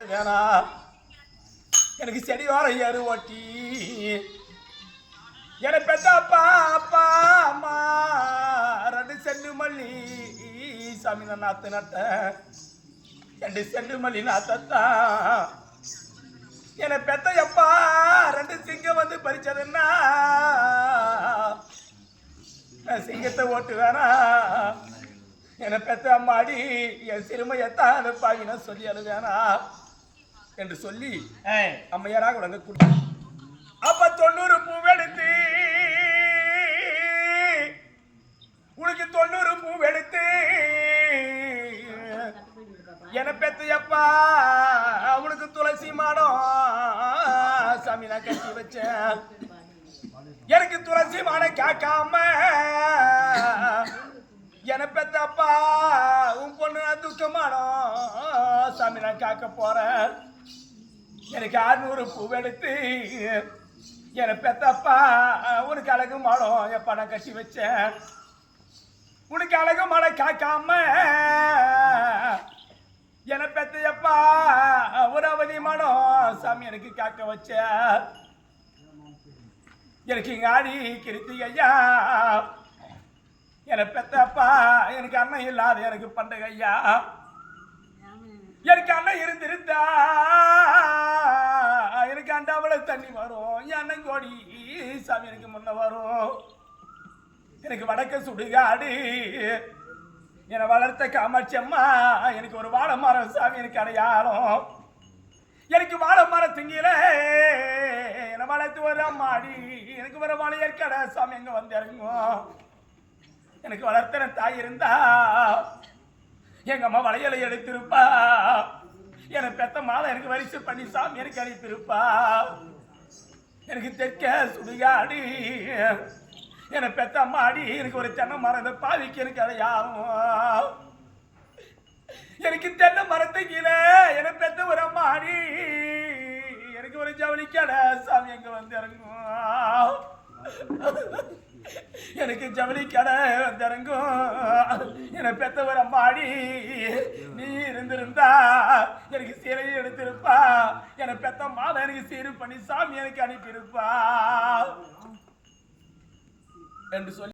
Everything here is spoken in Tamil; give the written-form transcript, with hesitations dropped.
வேணா எனக்கு செடி வார ஏறு ஓட்டி என்னை பெத்த அப்பா அப்பா அம்மா ரெண்டு செண்டு மல்லி சாமி நாத்து நட்ட ரெண்டு செண்டு மல்லி நாத்தா என்னை பெத்த அப்பா ரெண்டு சிங்கம் வந்து பறிச்சதுன்னா சிங்கத்தை ஓட்டு வேணா என்னை பெத்த அம்மாடி என் சிறுமையத்தான் பாவினா சொல்லி அழுவேனா என்று சொல்லி அம்மையாராக உலக கொடுத்து அப்ப 90 பூவெடுத்து உனக்கு 90 பூவெடுத்து என பெத்தையப்பா அவனுக்கு துளசி மாடம் சாமி நான் கட்டி வச்சேன் எனக்கு துளசி மாடம் காக்காம என பெத்தப்பா உன் பொண்ணு நான் துக்கமானம் சாமி நான் காக்க போறேன் எனக்கு 600 பூவெடுத்து என்னை பெத்தப்பா உனக்கு அழகு மாடம் எப்ப நான் கட்டி வச்சேன் உனக்கு அழகு மாடம் காக்காம என்னை பெத்தையப்பா ஒரு அவதி மாடம் சாமி எனக்கு காக்க வச்ச எனக்கு இங்க ஆடி கிருத்தி ஐயா என்னை பெத்தப்பா எனக்கு அண்ணன் இல்லாத எனக்கு பண்டைய ஐயா எனக்கு அண்ணன் இருந்திருந்தா எனக்கு அண்டாவள தண்ணி வரும் என் அண்ணன் கோடி சாமி எனக்கு முன்ன வரும் எனக்கு வடக்க சுடுகாடு என்னை வளர்த்த காமாட்சி அம்மா எனக்கு ஒரு வாழை மரம் சாமி எனக்கு அடையாளம் எனக்கு வாழை மரம் திங்கில என்னை வளர்த்து ஒரு அம்மாடி எனக்கு ஒரு வாழையர் கடை சாமி எங்க வந்து இறங்கும் எனக்கு வளர்த்தன தாய் இருந்தா எங்க அம்மா வளையலை எடுத்திருப்பா என்னை பெத்த மாலை எனக்கு வரிசை பண்ணி சாமி எனக்கு அனுப்பியிருப்பா எனக்கு தெற்க சுடுகாடு என்னை பெத்த அம்மாடி எனக்கு ஒரு தென்னை மரம் பாவிக்கு எனக்கு அடையாளம் எனக்கு தென்னை மரத்து கீழே என்னை பெத்த ஒரு அம்மாடி எனக்கு ஒரு ஜவுளி கடை சாமி எங்க வந்து இறங்கும் எனக்கு ஜவுளி கடை வந்து இறங்கும் என்னை பெத்த ஒரு அம்மாடி நீ இருந்திருந்தா எனக்கு சீரையை எடுத்திருப்பா என்னை பெத்த மாலை எனக்கு சீரு பண்ணி சாமி எனக்கு அனுப்பியிருப்பா என்று சொல்லி